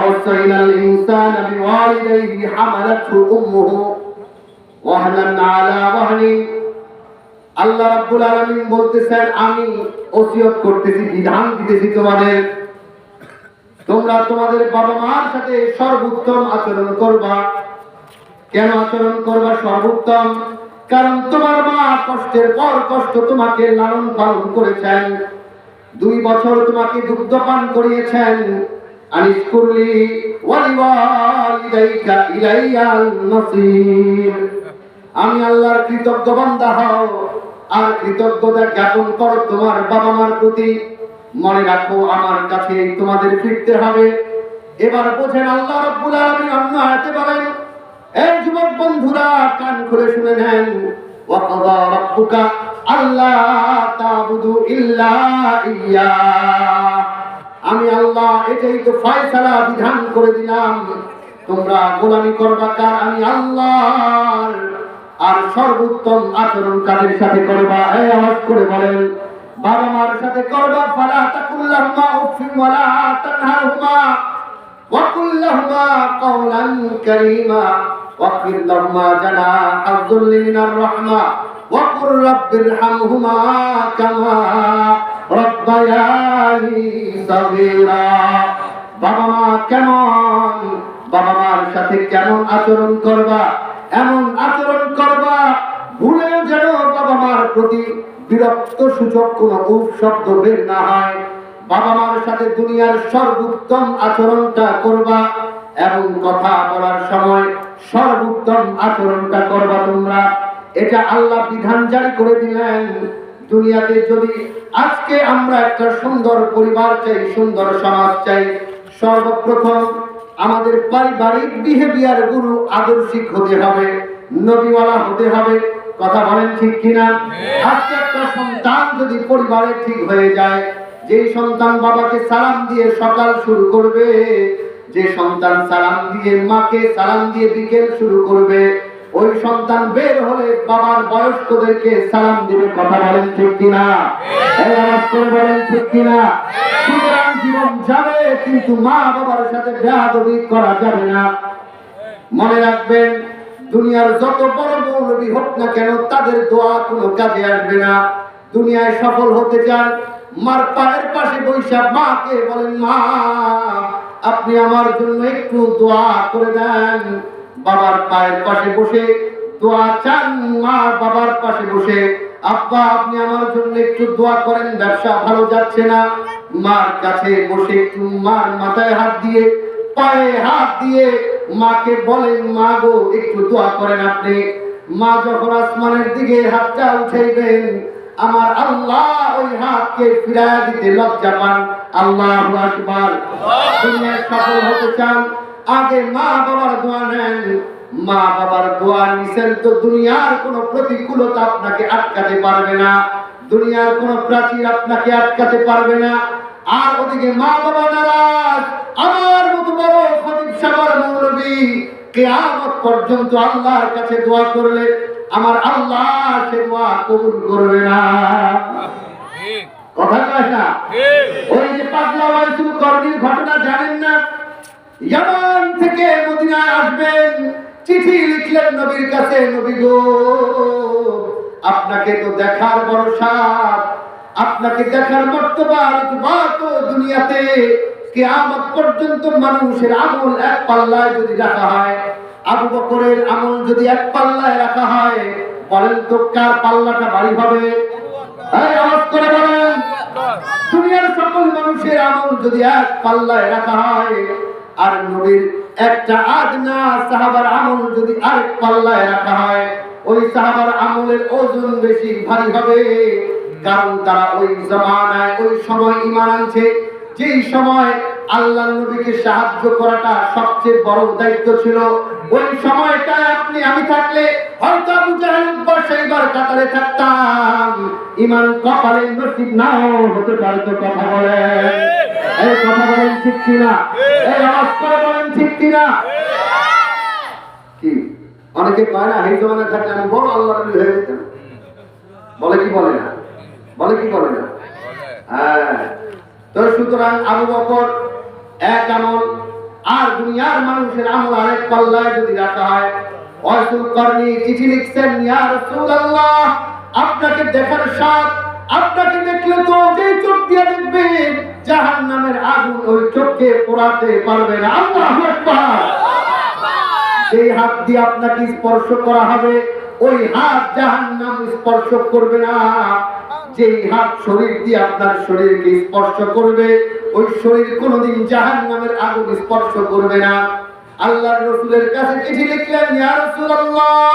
ووصينا الإنسان بوالديه حملته أمه وهنا على وهن আল্লাহ রাব্বুল আলামিন বলতেছেন আমি ওসিয়ত করতেছি বিধান দিতেছি তোমাদের তোমরা তোমাদের বাবা মার সাথে সর্বোত্তম আচরণ করবা কেন আচরণ করবা সর্বোত্তম কারণ তোমার মা কষ্টের পর কষ্ট তোমাকে লালন পালন করেছেন 2 বছর তোমাকে দুগ্ধ পান করিয়েছেন আনিশকুরলি ওয়ালিওয়ালিদাইকা ইলাইয়াল মাসির আমি আল্লাহর কৃতজ্ঞ বান্দা হও আর কৃতজ্ঞতা জ্ঞাপন করো তোমার বাবা মার প্রতি মনে রাখো আমার কাছে তোমাদের ফিরতে হবে এবার বোঝেন আল্লাহ রাব্বুল আলামিন অন্য আয়াতে বলেন এই যুবক বন্ধুরা কান খুলে শুনে নেন ওয়া কাযা রাব্বুকা আল্লা তা'বুদু ইল্লা ইয়্যা আমি আল্লাহ এটাই তো ফয়সালা বিধান করে দিলাম তোমরা গোলামি করবা কার আমি আল্লাহর আর সর্বোত্তম আচরণ কাদের সাথে করবা এই আওয়াজ করে বলেন বাবা মার সাথে করবা ফালা তাকুল্লাহুমা উফিন ওয়ালা তানহারহুমা ওয়া কুল্লাহুমা কাওলান কারীমা ওয়াগফির লাহুমা জানাহায যুল্লি মিনার রাহমা ওয়া কুর রাব্বিরহামহুমা কামা রাব্বায়ানি সাগীরা বাবা মা কেমন বাবা মার সাথে কেমন আচরণ করবা এমন আচরণ করবা ভুলে যেন বাবা মার প্রতি বিরক্ত সূচক কোন শব্দ বের না হয় বাবা মার সাথে দুনিয়ার সর্বোত্তম আচরণটা করবা এবং কথা বলার সময় সর্বোত্তম আচরণটা করবা তোমরা এটা আল্লাহ বিধান জারি করে দিলেন দুনিয়াতে যদি আজকে আমরা একটা সুন্দর পরিবার চাই সুন্দর সমাজ চাই সর্বপ্রথম আমাদের পারিবারিক বিহেভিয়ার গুরু আদর্শিক হতে হবে নবীওয়ালা হতে হবে কথা বলেন ঠিক কিনা আজকে একটা সন্তান যদি পরিবারে ঠিক হয়ে যায় যে সন্তান বাবাকে সালাম দিয়ে সকাল শুরু করবে যে সন্তান সালাম দিয়ে মাকে সালাম দিয়ে বিকেল শুরু করবে ওই সন্তান বের হলে বাবার বয়স্কদেরকে সালাম দিবে কথা বলেন ঠিক কিনা এই আওয়াজ করে বলেন ঠিক কিনা সুতরাং জীবন যাবে কিন্তু মা বাবার সাথে বেয়াদবি করা যাবে না মনে রাখবেন দুনিয়ার যত বড় মৌলবী হোক না কেন তাদের দোয়া কোনো কাজে আসবে না দুনিয়ায় সফল হতে চান মার পায়ের পাশে বৈশা মাকে বলেন মা আপনি আমার জন্য একটু দোয়া করে দেন বাবার পায়ের পাশে বসে দোয়া চান মা বাবার পাশে বসে আব্বা আপনি আমার জন্য একটু দোয়া করেন ব্যবসা ভালো যাচ্ছে না মার কাছে বসে একটু মার মাথায় হাত দিয়ে পায়ে হাত দিয়ে মাকে বলেন মা গো একটু দোয়া করেন আপনি মা যখন আসমানের দিকে হাতটা উঠাইবেন আমার আল্লাহ ওই হাতকে ফিরায় দিতে লজ্জা পান আল্লাহু আকবার দুনিয়ায় সফল হতে চান আগে মা বাবার দোয়া নেন মা বাবার দোয়া নিছেন তো দুনিয়ার কোনো প্রতিকূলতা আপনাকে আটকাতে পারবে না দুনিয়ার কোনো প্রাচীর আপনাকে আটকাতে পারবে না আর ওদিকে মা বাবা নারাজ আমার মতো বড় খতিব সাহেব মৌলবী কিয়ামত পর্যন্ত আল্লাহর কাছে দোয়া করলে আমার আল্লাহ সে দোয়া কবুল করবে না ঠিক কথা কয় না ওই যে পাগলা ওয়াইসুল করণীর ঘটনা জানেন না ইয়ামান থেকে মদিনায় আসবেন চিঠি লিখলেন নবীর কাছে নবী গো আপনাকে তো দেখার বড় সাধ আপনাকে দেখার মর্তবা তো দুনিয়াতে কিয়ামত পর্যন্ত মানুষের আমল এক পাল্লায় যদি রাখা হয় আবু বকরের আমল যদি এক পাল্লায় রাখা হয় বলেন তো কার পাল্লাটা ভারী হবে এই আওয়াজ করে বলেন দুনিয়ার সকল মানুষের আমল যদি এক পাল্লায় রাখা হয় আর নবীর একটা আদনা সাহাবার আমল যদি আরেক পাল্লায় রাখা হয় ওই সাহাবার আমলের ওজন বেশি ভারী হবে কারণ তারা ওই জামানায় ওই সময় ঈমান আনছে যেই সময় আল্লাহর নবীকে সাহায্য করাটা সবচেয়ে বড় দায়িত্ব ছিল ওই সময়টা আপনি আমি থাকলে হয়তো আবু জাহেল বসাইবার কাতারে থাকতাম ঈমান কপালে নসিব নাও হতে পারতো কথা বলেন এই কথা বলেন ঠিক কিনা এই আওয়াজ করে বলেন ঠিক কিনা কি অনেকে কয় না এই জমানায় থাকলে আমি বড় আল্লাহর নবী হয়ে যেতাম বলে কি বলে না বলে কি বলে না হ্যাঁ তো সুতরাং আবু বকর এক আমল আর দুনিয়ার মানুষের আমল আরেক পাল্লায় যদি রাখা হয়। ওয়াইসুল করনি চিঠি লিখছেন, ইয়া রাসূলুল্লাহ, আপনাকে দেখার স্বাদ, আপনাকে দেখলে তো যেই চোখ দিয়ে দেখবেন জাহান্নামের আগুন ওই চোখকে পোড়াতে পারবে না। আল্লাহু আকবার। সেই হাত দিয়ে আপনাকে স্পর্শ করা হবে, ওই হাত জাহান্নাম স্পর্শ করবে না। যেই হাত শরীর দিয়ে আপনার শরীরকে স্পর্শ করবে, ওই শরীর কোনোদিন জাহান্নামের আগুন স্পর্শ করবে না। আল্লাহর রাসূলের কাছে চিঠি লিখলেন, ইয়া রাসূলুল্লাহ,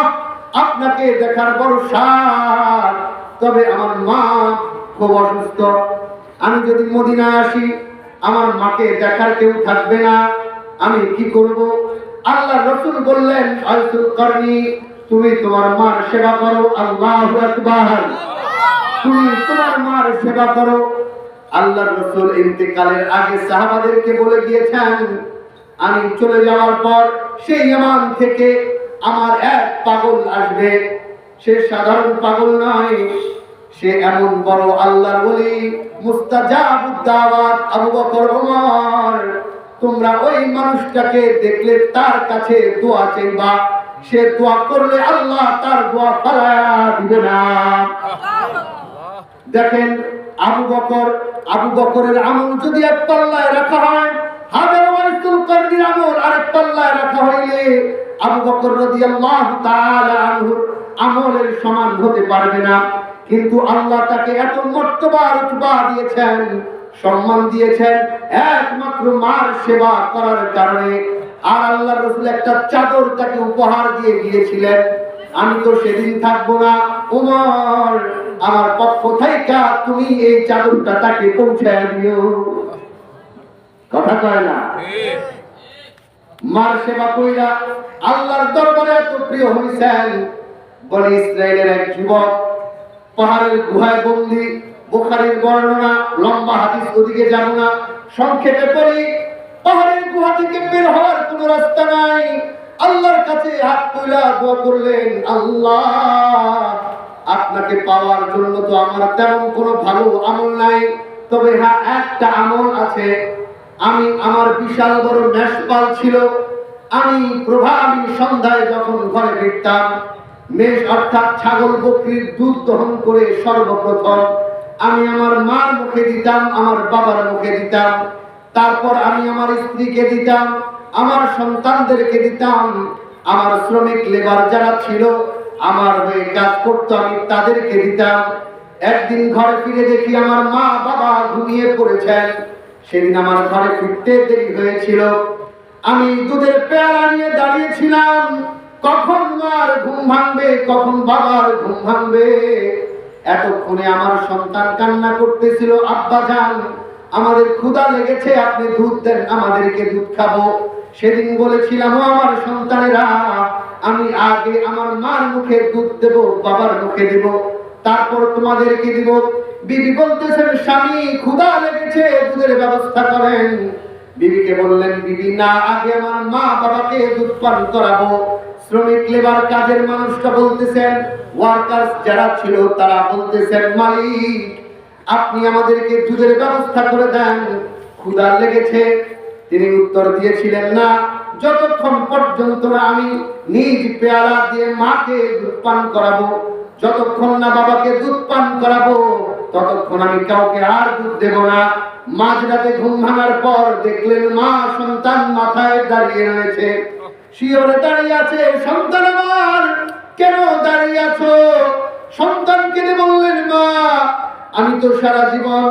আপনাকে দেখার বড় স্বাদ, তবে আমার মা খুব অসুস্থ। আমি যদি মদিনায় আসি, আমার মাকে দেখার কেউ থাকবে না, আমি কি করব? আল্লাহর রাসূল বললেন, আইসুল করনি, তুমি তোমার মার সেবা করো। আল্লাহু আকবার। তুমি তোমার মার সেবা করো। আল্লাহর রাসূল ইন্তেকালের আগে সাহাবাদেরকে বলে গিয়েছেন, আমি চলে যাওয়ার পর সেই ইয়ামান থেকে আমার এক পাগল আসবে। সে সাধারণ পাগল নয়, সে এমন বড় আল্লাহর ওলি, মুস্তাজাবুদ দাওয়াত আবু বকর ওমর। তোমরা ওই মানুষটাকে দেখলে তার কাছে দোয়া চাইবা, সে দোয়া করলে আল্লাহ তার দোয়া ফলায়া দিবে না। দেখেন আবু বকরের আমল যদি এক পাল্লায় রাখা হয়, হাজার ওয়াইসুল করনির আমল আরেক পাল্লায় রাখা হইলে আবু বকর রাদিয়াল্লাহু তাআলা আনহুর আমলের সমান হতে পারবে না। কিন্তু আল্লাহ তাকে এত মর্তবা রুতবা দিয়েছেন, সম্মান দিয়েছেন একমাত্র মার সেবা করার কারণে। আর আল্লাহর রাসূল একটা চাদর তাকে উপহার দিয়ে গিয়েছিলেন। আমি তো সেদিন থাকবো না, ওমর আমার পক্ষ থেকে তুমি এই চাদরটা তাকে পৌঁছায় দিও। কথা কয় না? মার সেবা কইরা আল্লাহর দরবারে এত প্রিয় হইছেন। বনি ইসরাইলের এক যুবক পাহাড়ের গুহায় বন্দী, বুখারীর বর্ণনা, লম্বা হাদিস ওদিকে যাব না, সংক্ষেপে বলি, পাহাড়ের গুহা থেকে বের হওয়ার কোনো রাস্তা নাই। আল্লাহর কাছে হাত তুলে দোয়া করলেন, আল্লাহ, আপনাকে পাওয়ার জন্য তো আমার তেমন কোনো ভালো আমল নাই, তবে হ্যাঁ একটা আমল আছে। আমি আমার বিশাল বড় মেষপাল ছিল, আমি প্রভাবী সন্ধ্যায় যখন ঘরে ফিরতাম, মেষ অর্থাৎ ছাগল বকরির দুধ দহন করে সর্বপ্রথম আমি আমার মার মুখে দিতাম, আমার বাবার মুখে দিতাম, তারপর আমি আমার স্ত্রীকে দিতাম, আমার সন্তানদেরকে দিতাম, আমার শ্রমিক লেবার যারা ছিল আমার হয়ে কাজ করতো আমি তাদেরকে দিতাম। একদিন ঘরে ফিরে দেখি আমার মা বাবা ঘুমিয়ে পড়েছেন। সেদিন আমার ঘরে ফিরতে দেরি হয়েছিল। আমি দুধের পেয়ালা নিয়ে দাঁড়িয়েছিলাম, কখন মার ঘুম ভাঙবে, কখন বাবার ঘুম ভাঙবে। এতক্ষণে আমার সন্তান কান্না করতেছিল, আব্বা জান আমাদের ক্ষুধা লেগেছে, আপনি দুধ দেন, আমাদেরকে দুধ খাবো। সেদিন বলেছিলাম, ও আমার সন্তানেরা, আমি আগে আমার মার মুখে দুধ দেব, বাবার মুখে দেব, তারপর তোমাদেরকে দিব। বিবি বলতেছেন, স্বামী ক্ষুধা লেগেছে, দুধের ব্যবস্থা করেন। বিবিকে বললেন, বিবি না, আগে আমার মা বাবাকে দুধ পান করাবো। শ্রমিক লেবার কাজের মানুষটা বলতেছেন, ওয়ার্কার্স যারা ছিল তারা বলতেছেন, মালিক আপনি আমাদেরকে দুধের ব্যবস্থা করে দেন, ক্ষুধা লেগেছে। তিনি উত্তর দিয়েছিলেন, না, যতক্ষণ পর্যন্ত না আমি নিজ পেয়ালা দিয়ে মাকে দুধ পান করাবো, যতক্ষণ না বাবাকে দুধ পান করাবো, ততক্ষণ আমি কাউকে আর দুধ দেব না। মাঝরাতে ঘুম ভাঙার পর দেখলেন মা সন্তান মাথায় দাঁড়িয়ে রয়েছে, শিয়রে দাঁড়িয়ে আছে। সন্তান আমার, কেন দাঁড়িয়ে আছো? সন্তান কেঁদে বললেন, মা আমি তো সারা জীবন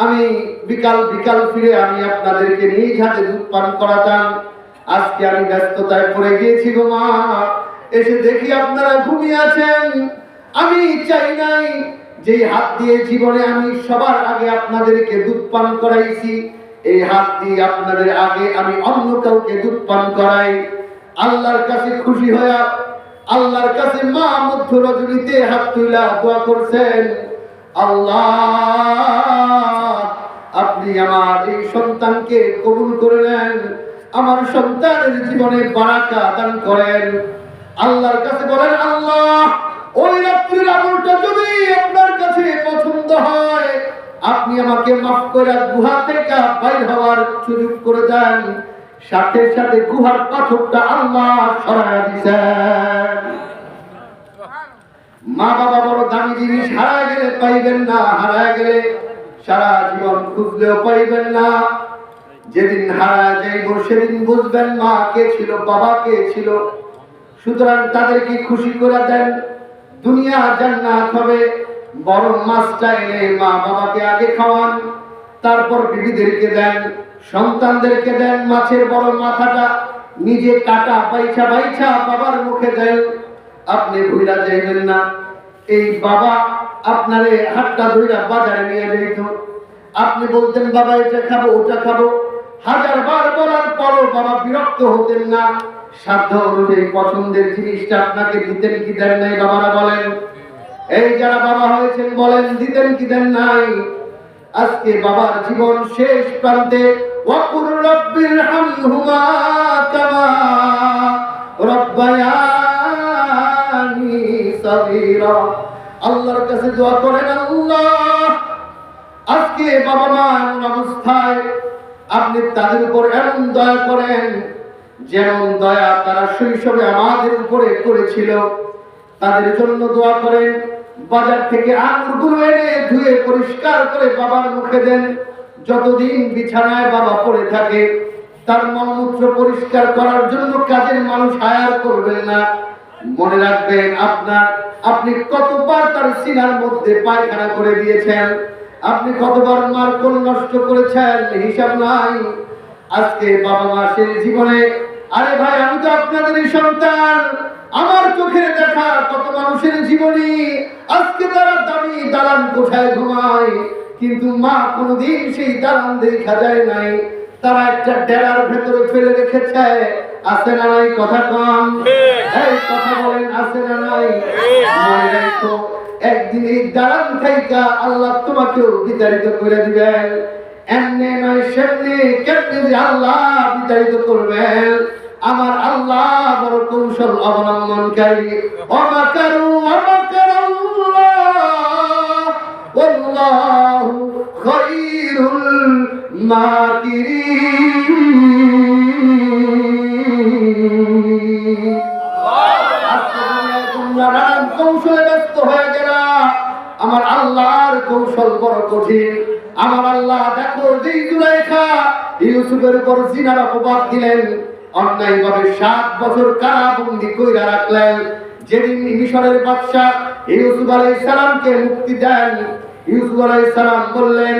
আমি বিকাল বিকাল ফিরে আমি আপনাদেরকে নিজ হাতে দুধ পান করাতাম, আজকে আমি ব্যস্ততায় পড়ে গিয়েছি গো মা, এসে দেখি আপনারা ঘুমিয়ে আছেন। আমি চাই নাই যে হাত দিয়ে জীবনে আমি সবার আগে আপনাদেরকে দুধ পান করাইছি, এই হাত দিয়ে আপনাদের আগে আমি অন্য কাউকে দুধ পান করাই। আল্লাহর কাছে খুশি হয়ে আল্লাহর কাছে মা মধ্য রজনীতে হাত তুলে দোয়া করছেন, আল্লাহ আপনি আমার এই সন্তানকে কবুল করে নেন, আমার সন্তানের জীবনে বারাকা দান করেন। আল্লাহর কাছে বলেন, আল্লাহ ওই রাত্রির আমলটা যদি আপনার কাছে পছন্দ হয়, আপনি আমাকে মাফ করে গুহা থেকে বাইর হওয়ার সুযোগ করে দেন। সাথে সাথে গুহার পাথরটা আল্লাহ সরায়া দিছেন। মা বাবা বড় দামি জিনিস, হারায় গেলে পাইবেন না, হারায় গেলে সারা জীবন খুঁজলেও পাইবেন না। যেদিন হারায় যাইব সেদিন বুঝবেন মা কে ছিল, বাবা কে ছিল। সুতরাং তাদেরকে খুশি করে দেন, দুনিয়া জান্নাত হবে। বড় মাছটা এনে মা বাবাকে আগে খাওয়ান, তারপর বিবিদেরকে দেন, সন্তানদেরকে দেন। মাছের বড় মাথাটা নিজে কাটা বাইছা বাইছা বাবার মুখে দেন। আপনি ভুইলা যাইবেন না, এই বাবা আপনারে হাতটা ধইরা বাজারে নিয়ে যেত। আপনি বলতেন বাবা এটা খাবো ওটা খাবো, 1000 বার বলার পরও বাবা বিরক্ত হতেন না। সাধ্য অনুযায়ী পছন্দের জিনিসটা আপনাকে দিতেন কি দেন নাই? বাবারা বলেন, এই যারা বাবা হয়েছেন বলেন দিতেন কি দেন নাই? আজকে বাবার জীবন শেষ প্রান্তে, ওয়াকুর রাব্বির হামহুমা কামা রাব্বায়ানি সাগীরা। আল্লাহর কাছে দোয়া করেন, আল্লাহ আজকে বাবা মা এমন অবস্থায়, আপনি তাদের উপর এমন দয়া করেন যেমন দয়া তারা শৈশবে আমাদের উপরে করেছিল। তাদের জন্য দোয়া করেন। বাজার থেকে আঙুরগুলো এনে ধুয়ে পরিষ্কার করে বাবার মুখে দেন। যতদিন বিছানায় বাবা পড়ে থাকে তার মলমূত্র পরিষ্কার করার জন্য কাজের মানুষ হায়ার করবেন না। মনে রাখবেন আপনি কতবার তার সিনার মধ্যে পায়খানা করে দিয়েছেন, আপনি কতবার মার কোল নষ্ট করেছেন, হিসাব নাই। আজকে বাবা মা সেই জীবনে, আরে ভাই আমি তো আপনাদেরই সন্তান, আমার চোখের দেখা কত মানুষের জীবনী আজকে তারা দামি দালান কোঠায় ঘুমায়, কিন্তু মা কোনোদিন সেই দালান দেখা যায় নাই। তারা একটা ডেরার ভেতরে ফেলে রেখেছে। আছে না নাই? কথা কম, এই কথা বলেন, আছে না নাই? মনে রাখো একদিন এই দালান থাইকা আল্লাহ তোমাকেও বিতাড়িত করে দিবেন। এমনি নয় সেমনি কেমনি যে আল্লাহ বিতাড়িত করবেন। আমার আল্লাহ বড় কৌশল অবলম্বনকারী। ওয়ামাকারু ওয়ামাকারাল্লাহ ওয়াল্লাহু খায়রুল মাকিরিন। নানান কৌশলে ব্যস্ত হয়ে গেলা, আমার আল্লাহর কৌশল বড় কঠিন। আমার আল্লাহ দেখো যেই জুলাইখা ইউসুফের উপর জিনার অপবাদ দিলেন, অন্যায় ভাবে 7 বছর কারাবন্দী কইরা রাখলেন। যেদিন মিশরের বাদশা ইউসুফ আলাইহিস সালামকে মুক্তি দেন, ইউসুফ আলাইহিস সালাম বললেন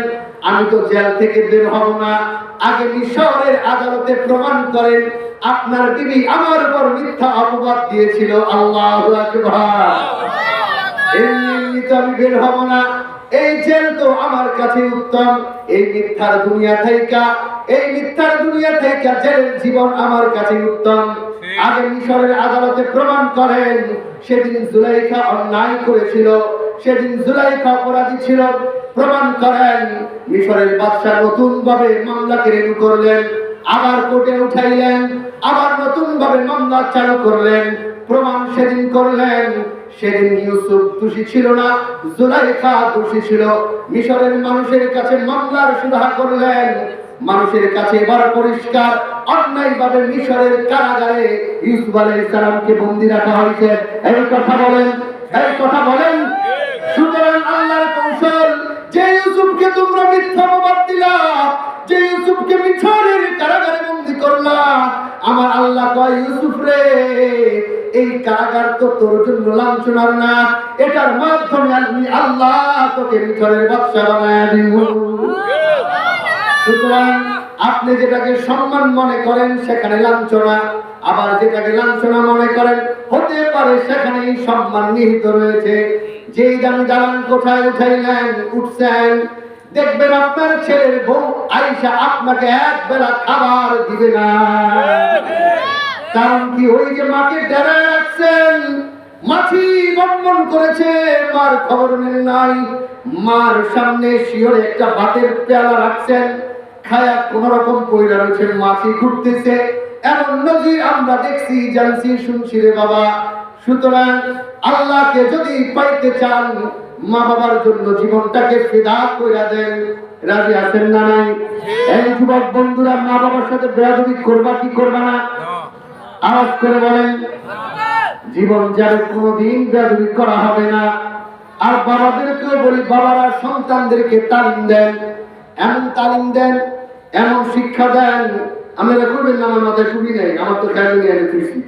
আমি তো জেল থেকে বের হব না, আগে মিশরের আদালতে প্রমাণ করেন আপনার বিবি আমার উপর মিথ্যা অপবাদ দিয়েছিল। আল্লাহু আকবার। এমনিতে আমি বের হব না, এই জেল তো আমার কাছে উত্তম। এই মিথ্যার দুনিয়া থেকে জেলের জীবন আমার কাছে উত্তম। আগে মিশরের আদালতে প্রমাণ করেন সেদিন জুলাইখা অন্যায় করেছিল, সেদিন জুলাইখা অপরাধী ছিল, প্রমাণ করেন। মিশরের বাদশা নতুন ভাবে মামলাকে রেনু করলেন, আবার কোর্টে উঠাইলেন, আবার নতুন ভাবে মামলা চালু করলেন, প্রমাণ সেদিন করলেন। সেদিন ইউসুফ দোষী ছিল না, জুলাইখা দোষী ছিল। মিশরের মানুষের কাছে মামলার সুরাহা করলেন, মানুষের কাছে এবার পরিষ্কার, অন্যায়ভাবে মিশরের কারাগারে ইউসুফ আলাইহিস সালামকে বন্দী রাখা হয়েছে। এই কথা বলেন, এই কথা বলেন। সুতরাং আল্লাহর কৌশল, যে ইউসুফকে তোমরা মিথ্যা অপবাদ দিলা, যে ইউসুফকে মিশরের কারাগারে বন্দী করলা, আমার আল্লাহ কয় ইউসুফ রে এই কারাগার তো তোর জন্য লাঞ্ছনার না, এটার মাধ্যমে আমি আল্লাহ তোকে মিশরের বাদশা বানায় দিব। সুতরাং আপনি যেটাকে সম্মান মনে করেন সেখানে লাঞ্ছনা, আবার যেটাকে লাঞ্ছনা মনে করেন হতে পারে সেখানেই সম্মান নিহিত রয়েছে। যেই দামি দালান কোঠায় উঠাইলেন, উঠছেন, দেখবেন আপনার ছেলের বউ আয়েশা আপনাকে এক বেলা খাবার দিবে না। কারণ কি? ওই যে মাকে ডেরায় রাখছেন, মাছি বর্ণন করেছে, মার খবর নেন নাই। মার সামনে শিওরে একটা ভাতের পেয়ালা রাখছেন, খায়া কোন রকম পয়রা রয়েছেন, মাছি ঘুরতেছে। এমন নজির আমরা দেখছি, জানছি, শুনছি রে বাবা। সুতরাং আল্লাহকে যদি পাইতে চান, মা বাবার জন্য জীবনটাকে ফিদা কইরা দেন। রাজি আছেন না নাই? এই যুবক বন্ধুরা, মা বাবার সাথে বেয়াদবি করবা কি করবা না? আওয়াজ করে বলেন। জীবন যার কোনোদিন বেয়াদবি করা হবে না। আর বাবাদেরকেও বলি, বাবারা সন্তানদেরকে তালিম দেন, এমন তালিম দেন, এমন শিক্ষা দেন। আমি করবেন না আমার মাথায় টুপি নেই, আমার তো খেয়াল নিয়ে এনে তুলছি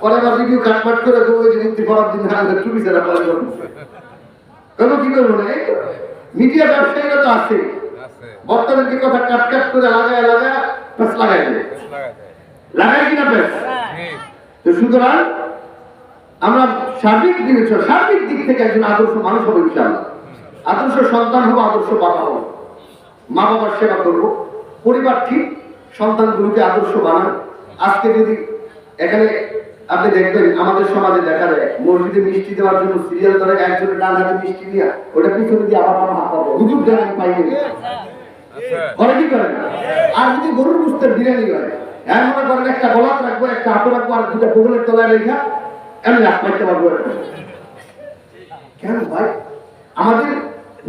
পরে আবার ভিডিও কাটপাট করে ওই যে মুক্তি পড়ার দিন আমাদের টুপি ছাড়া পরে কেন কি করবো না? মিডিয়া ব্যবসায়ীরা তো আছে, বর্তমানে কি কথা কাট কাট করে লাগায় লাগায় প্যাস লাগাই দেয়, লাগায় কিনা প্যাস। তো সুতরাং আমরা সার্বিক বিবেচনা, সার্বিক দিক থেকে একজন আদর্শ মানুষ হবো ইনশাআল্লাহ, আদর্শ সন্তান হবো, আদর্শ বাবা হবো, মা বাবার সেবা করবো, পরিবার ঠিক, সন্তানগুলোকে আদর্শ বানান। আজকে যদি এখানে আপনি দেখবেন আমাদের সমাজে দেখা যায় মসজিদে মিষ্টি দেওয়ার জন্য সিরিয়াল ধরে একজনের ডান হাতে মিষ্টি নিয়ে ওটা পিছনে দিয়ে আবার হাত পাবো, হুজুর দেন আমি পাইনি করে কি করে না। আর যদি গরুর গোশতের বিরিয়ানি করে এমন মনে করেন একটা গলাত রাখবো, একটা হাতে রাখবো, আর দুটা বগলের তলায় রেখা এমনি হাত পাইতে পারবো। কেন ভাই? আমাদের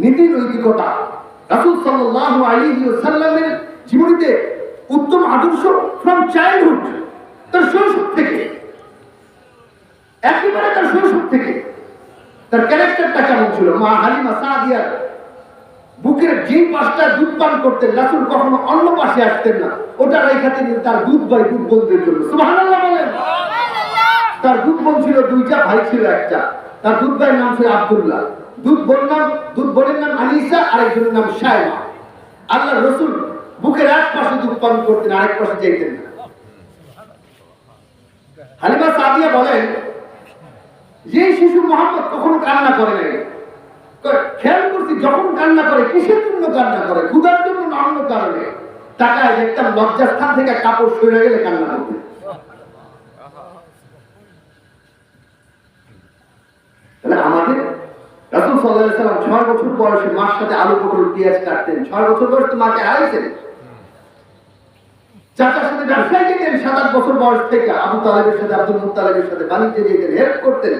নীতি নৈতিকতা, রাসূল সাল্লাল্লাহু আলাইহি ওয়াসাল্লামের জীবনীতে উত্তম আদর্শ ফ্রম চাইল্ডহুড, তার শৈশব থেকে, একেবারে তার শৈশব থেকে তার ক্যারেক্টারটা কেমন ছিল। মা হালিমা সাদিয়ার বুকের যে পাশটা দুধ পান করতেন, রাসূল কখনো অন্য পাশে আসতেন না, ওটা রেখা তিনি তার দুধ ভাই দুধ বোনদের জন্য। সুবহানাল্লাহ বলেন। তার দুধ বোন ছিল দুইটা, ভাই ছিল একটা। তার দুধ ভাইয়ের নাম ছিল আব্দুল্লাহ, দুধ বোনের নাম আনিসা, আরেকজনের নাম শায়মা। আল্লাহ রসুল বুকের এক পাশে দুধ পান করতেন, আরেক পাশে যেতেন না। হালিমা সাদিয়া বলেন, যে শিশু মোহাম্মদ কখনো কান্না করে নাই, খেয়াল করছি যখন কান্না করে কিসের জন্য কান্না করে, ক্ষুধার জন্য না অন্য কারণে। টাকায় দেখতাম লজ্জাস্থান থেকে কাপড় সরে গেলে কান্না করতে। আমাদের রাসূল সাল্লাল্লাহু আলাইহি ওয়াসাল্লাম 6 বছর বয়সে মার সাথে আলু পটল পেঁয়াজ কাটতেন। 6 বছর বয়সে তো মাকে হারাইছেন। চাচার সাথে ব্যবসায় যেতেন 7-8 বছর বয়স থেকে, আবু তালেবের সাথে, আব্দুল মুত্তালিবের সাথে বাণিজ্যে যেতেন, হেল্প করতেন,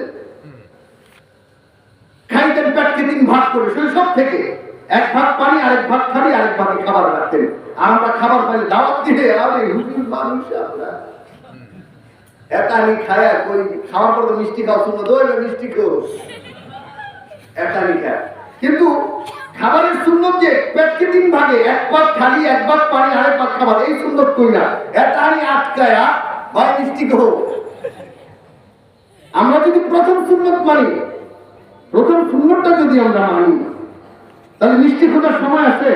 খাইতেন পেটকে 3 ভাগ করে শৈশব থেকে। 1 ভাগ পানি, আরেক ভাগ খালি, আরেক ভাগে খাবার রাখতেন। আর আমরা খাবার পাইলে দাওয়াত দিয়ে, আরে হুজুর মানুষ আমরা এটা আমি খায়া কই খাওয়ার পর তো মিষ্টি খাও, শুনো দই মিষ্টি খাও, এটা আমি খাই। কিন্তু খাবারের সুন্নত যে পেটকে 3 ভাগে, 1 ভাগ খালি, 1 ভাগ পানি, আরেক ভাগ খাবার, এই সুন্নত কই না। এটা আমি আটকায়া ভাই মিষ্টি খাও। আমরা যদি প্রথম সুন্নত মানি, প্রথম সুন্নতটা যদি আমরা মানি, তাহলে মিষ্টি খোঁজার সময় আছে?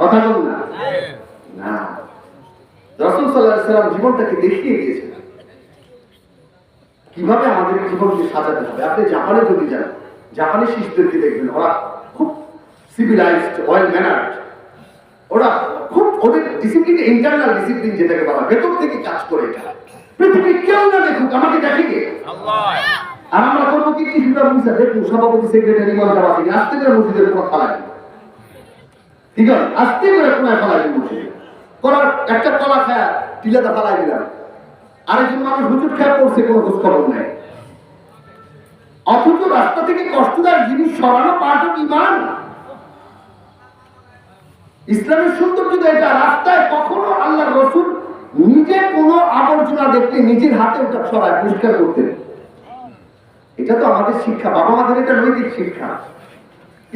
কথা বল না। না, রাসূল সাল্লাল্লাহু আলাইহি ওয়াসাল্লাম জীবনটাকে দেখিয়ে দিয়েছেন কিভাবে আমাদের জীবনকে সাজাতে হবে। আপনি জাপানে যদি যান, জাপানি শিশুদেরকে দেখবেন, ওরা খুব সিভিলাইজড, ওয়েল ম্যানার্ড, ওরা খুব, ওদের ডিসিপ্লিন, ইন্টারনাল ডিসিপ্লিন যেটাকে বলা, ভেতর থেকে কাজ করে। এটা পৃথিবীর কেউ না দেখুক, আমাকে দেখে কে? আল্লাহ। আর আমরা করবো কি? কিছুটা বুঝা দেখুন, সভাপতি সেক্রেটারি মঞ্জা বাসি আস্তে করে মসজিদের কোনো ফালাই, ঠিক আছে, আস্তে করে কোনায় ফালাই মসজিদে করার একটা কলা খায়া টিলাটা ফালাই দিলাম, আরেকজন মানুষ হুজুর খেয়া পড়ছে, কোনো খোঁজ খবর নেই। অথচ রাস্তা থেকে কষ্টদার জিনিস সরানো পার্ট অফ ঈমান। ইসলামের সৌন্দর্য এটা। রাস্তায় কখনো আল্লাহর রাসূল নিজে কোনো আবর্জনা দেখলে নিজের হাতে ওটা সরায় পরিষ্কার করতেন। এটা তো আমাদের শিক্ষা, বাবা মাদের এটা নৈতিক শিক্ষা।